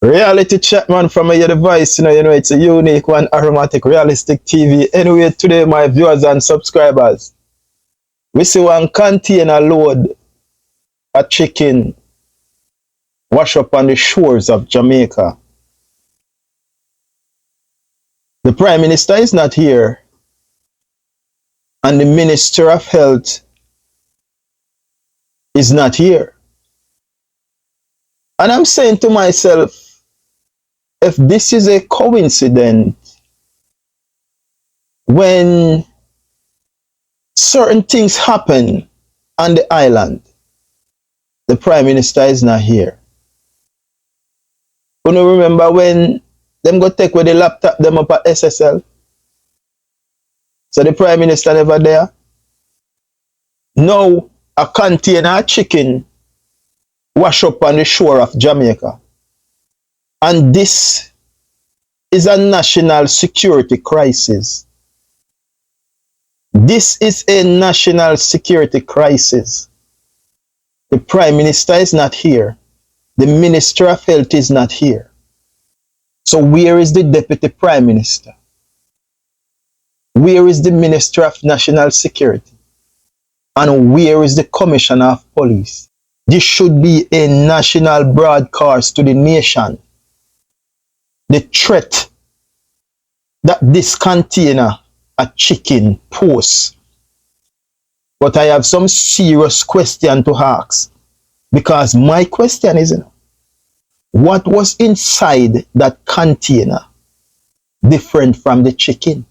Reality chat, man, from your device, you know, it's a unique one, aromatic, realistic TV. Anyway, today, my viewers and subscribers, we see one container load a chicken wash up on the shores of Jamaica. The Prime Minister is not here, and the Minister of Health is not here. And I'm saying to myself, if this is a coincidence, when certain things happen on the island, the Prime Minister is not here. You know, remember when them go take with the laptop them up at SSL? So the Prime Minister never there. Now a container of chicken wash up on the shore of Jamaica. And this is a national security crisis. This is a national security crisis. The Prime Minister is not here. The Minister of Health is not here. So where is the Deputy Prime Minister? Where is the Minister of National Security? And where is the Commissioner of Police? This should be a national broadcast to the nation. The threat that this container a chicken pose. But I have some serious question to ask, because my question is, what was inside that container different from the chicken?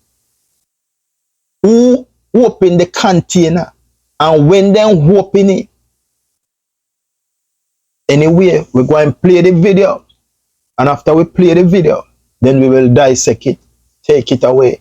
Who opened the container, and when they open it? Anyway, we're going to play the video. And after we play the video, then we will dissect it. Take it away.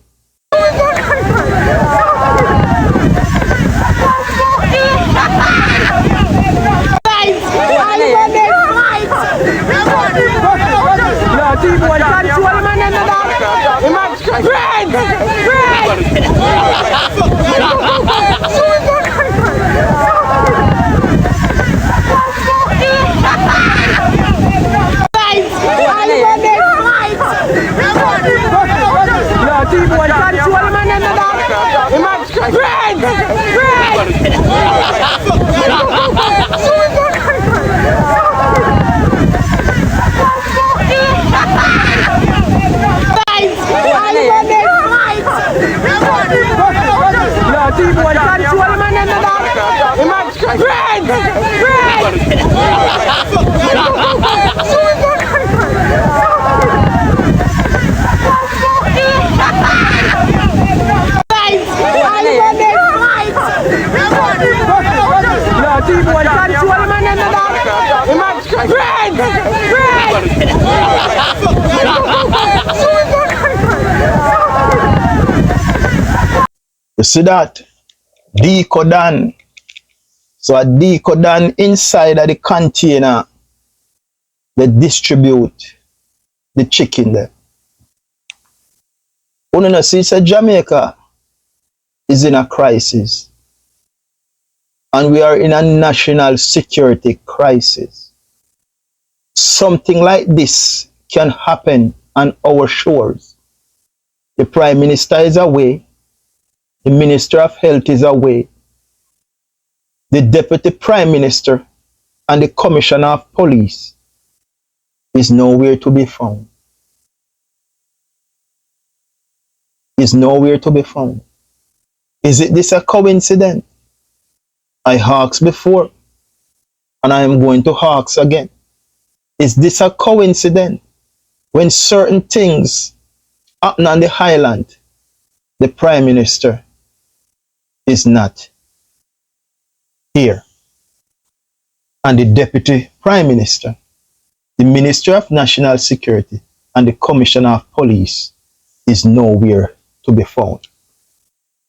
You see that? Decodan. So a decodan inside of the container, they distribute the chicken there. You know, see, it's Jamaica is in a crisis. And we are in a national security crisis. Something like this can happen on our shores. The Prime Minister is away. The Minister of Health is away. The Deputy Prime Minister and the Commissioner of Police is nowhere to be found. Is nowhere to be found. Is it this a coincidence? I asked before, and I am going to ask again. Is this a coincidence? When certain things happen on the island, the Prime Minister is not here. And the Deputy Prime Minister, the Minister of National Security, and the Commissioner of Police is nowhere to be found.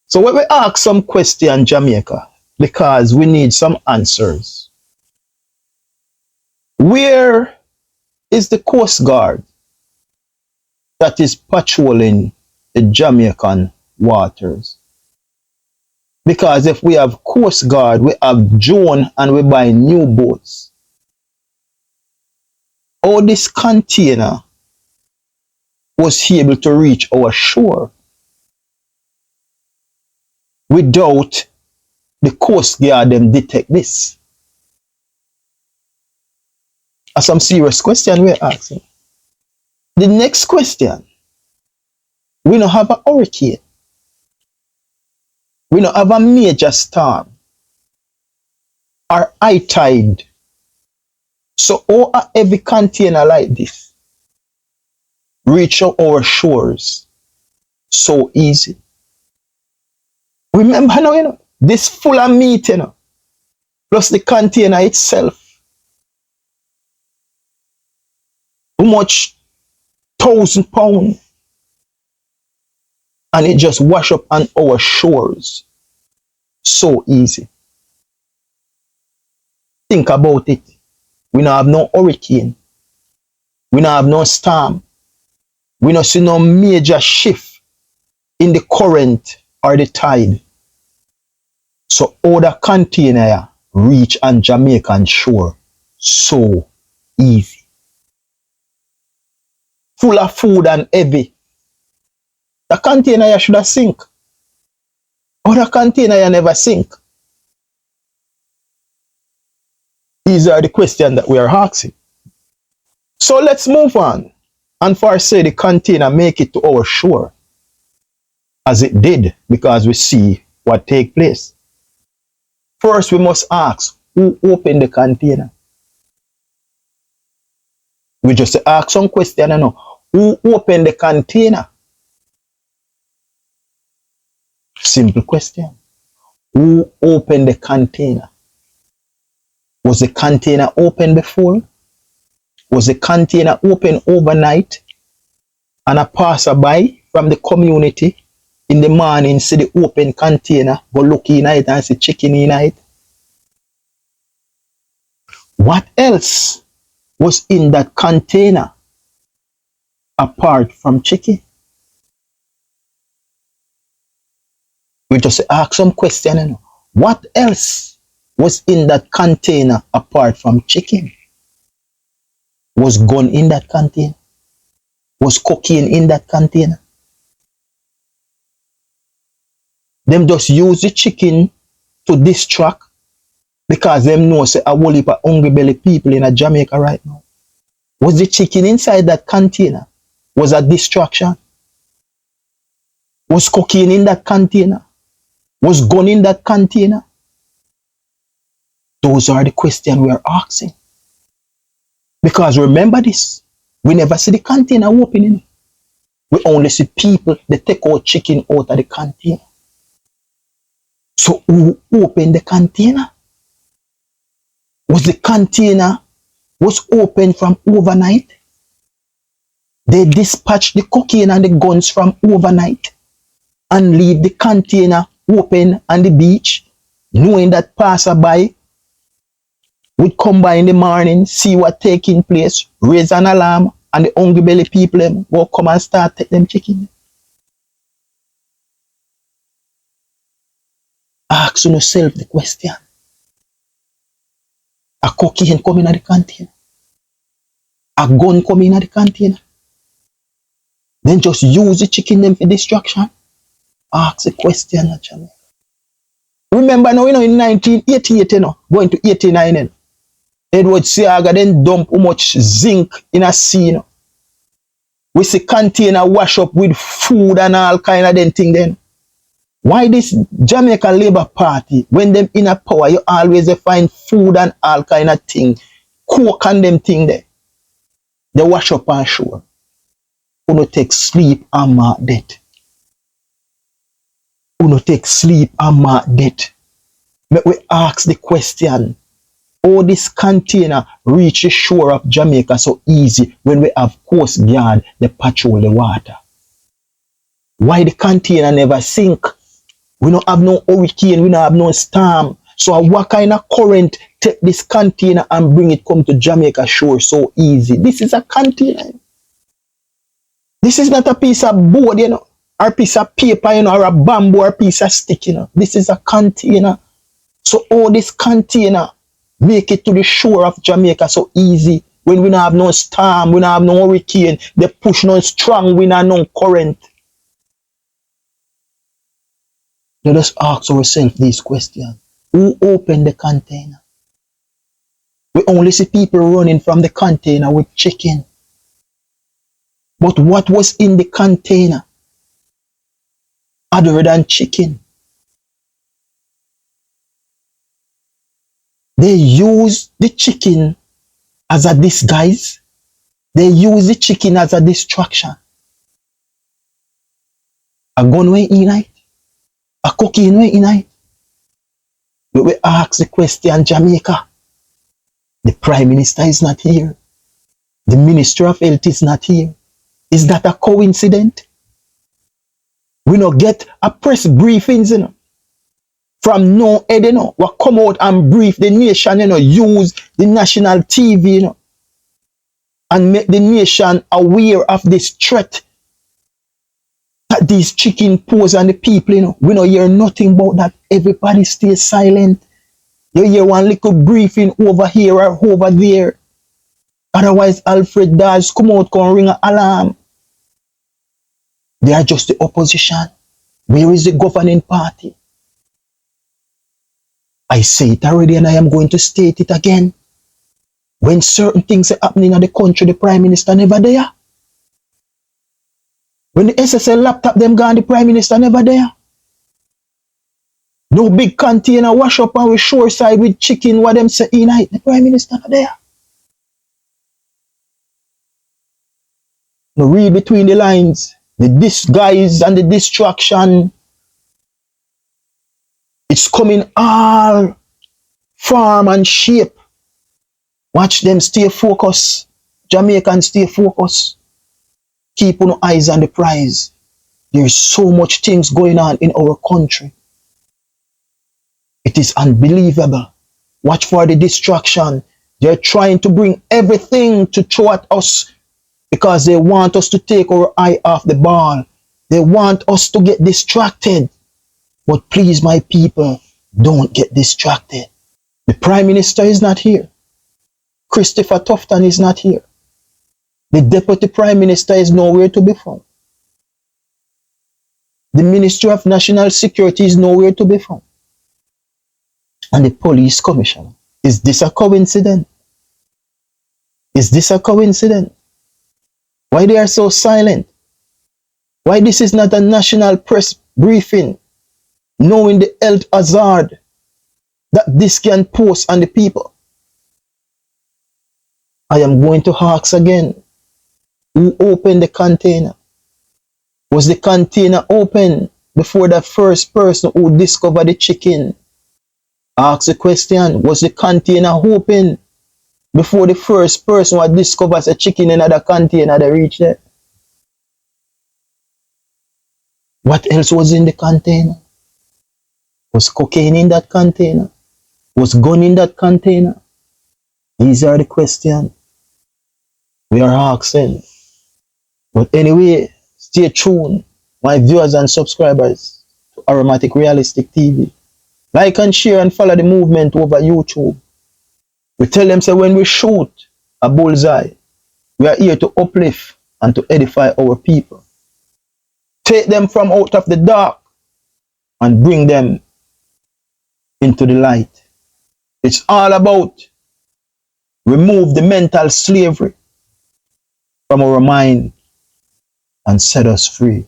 So when we ask some question, Jamaica, because we need some answers. Where is the Coast Guard that is patrolling the Jamaican waters? Because if we have Coast Guard, we have drone, and we buy new boats. how this container was able to reach our shore without the Coast Guard them detect this? That's some serious question we're asking. The next question, we don't have a hurricane. We don't have a major storm or high tide. So how a heavy container like this reach our shores so easy? Remember now, this full of meat, plus the container itself. How much? 1,000 pounds. And it just wash up on our shores so easy. Think about it. We don't have no hurricane. We don't have no storm. We don't see no major shift in the current or the tide. So all the container reach on Jamaican shore so easy. Full of food and heavy. The container should have sink. Or the container never sink. These are the questions that we are asking. So let's move on. And for say the container make it to our shore, as it did, because we see what take place. First, we must ask, who opened the container? We just ask some question, who opened the container? Simple question. Who opened the container? Was the container open before? Was the container open overnight? And a passerby from the community in the morning see the open container, go look in it and see chicken in it? What else was in that container apart from chicken? We just ask some question. What else was in that container apart from chicken? Was gun in that container? Was cocaine in that container? Them just use the chicken to distract because them know say a whole heap of hungry belly people in Jamaica right now. Was the chicken inside that container? Was a distraction? Was cocaine in that container? Was gun in that container? Those are the questions we are asking. Because remember this, we never see the container opening. We only see people, they take out chicken out of the container. So who opened the container? Was the container was open from overnight? They dispatched the cocaine and the guns from overnight and leave the container open on the beach, knowing that passerby would come by in the morning, see what taking place, raise an alarm, and the hungry belly people will come and start take them chicken. Ask yourself the question. A cocaine come in the container? A gun come in the container? Then just use the chicken them for distraction? Ask the question. Remember now, in 1988, going to 89, Edward Seaga then dump how much zinc in a sea. We see container wash up with food and all kind of them thing then. Why this Jamaica Labour Party, when them in a power, you always find food and all kind of thing, coke and them thing there. They wash up on shore. Who no take sleep and mark death. Who no take sleep and mark death. But we ask the question, how this container reach the shore of Jamaica so easy when we have Coast Guard, they patrol the water? Why the container never sink? We don't have no hurricane, we don't have no storm. So what kind of current take this container and bring it come to Jamaica shore so easy? This is a container. This is not a piece of board, or a piece of paper, or a bamboo, or a piece of stick, This is a container. So all this container make it to the shore of Jamaica so easy When we don't have no storm, we don't have no hurricane, they push no strong wind and no current. Let us ask ourselves these questions. Who opened the container? We only see people running from the container with chicken. But what was in the container other than chicken? They use the chicken as a disguise. They use the chicken as a distraction. A gun went in it. A cocaine went in it. But we ask the question, Jamaica. The Prime Minister is not here. The Minister of Health is not here. Is that a coincidence? We not get a press briefings, you know, from no head, you know, what come out and brief the nation, you know, use the national TV, you know, and make the nation aware of this threat that these chicken pose on the people, you know. We don't hear nothing about that. Everybody stays silent. You hear one little briefing over here or over there. Otherwise, Alfred Dawes come out, come ring an alarm. They are just the opposition. Where is the governing party? I say it already and I am going to state it again. When certain things are happening in the country, the Prime Minister never there. When the SSL laptop them gone, the Prime Minister never there. No big container wash up on the shore side with chicken, what them say in it, the Prime Minister not there. No, read between the lines. The disguise and the distraction. It's coming all form and shape. Watch them stay focused. Jamaicans stay focused. Keep your eyes on the prize. There's so much things going on in our country. It is unbelievable. Watch for the distraction. They're trying to bring everything to throw at us because they want us to take our eye off the ball. They want us to get distracted. But please, my people, don't get distracted. The Prime Minister is not here. Christopher TUFTON is not here. The Deputy Prime Minister is nowhere to be found. The Minister of National Security is nowhere to be found. And the Police Commissioner. Is this a coincidence? Is this a coincidence? Why they are so silent? Why this is not a national press briefing, knowing the health hazard that this can pose on the people? I am going to ask again, who opened the container? Was the container open before the first person who discovered the chicken? Ask the question, was the container open before the first person who discovers a chicken in another container that reached there? What else was in the container? Was cocaine in that container? Was gun in that container? These are the questions we are asking. But anyway, stay tuned, my viewers and subscribers, to Aromatic Realistic TV. Like and share and follow the movement over YouTube. We tell them, say, when we shoot a bullseye, we are here to uplift and to edify our people. Take them from out of the dark and bring them into the light. It's all about remove the mental slavery from our mind and set us free.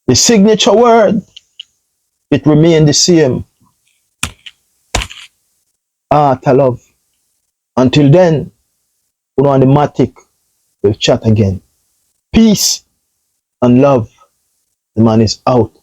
The signature word, it remained the same. Art of love. Until then, put on the matic, we'll chat again. Peace and love. The man is out.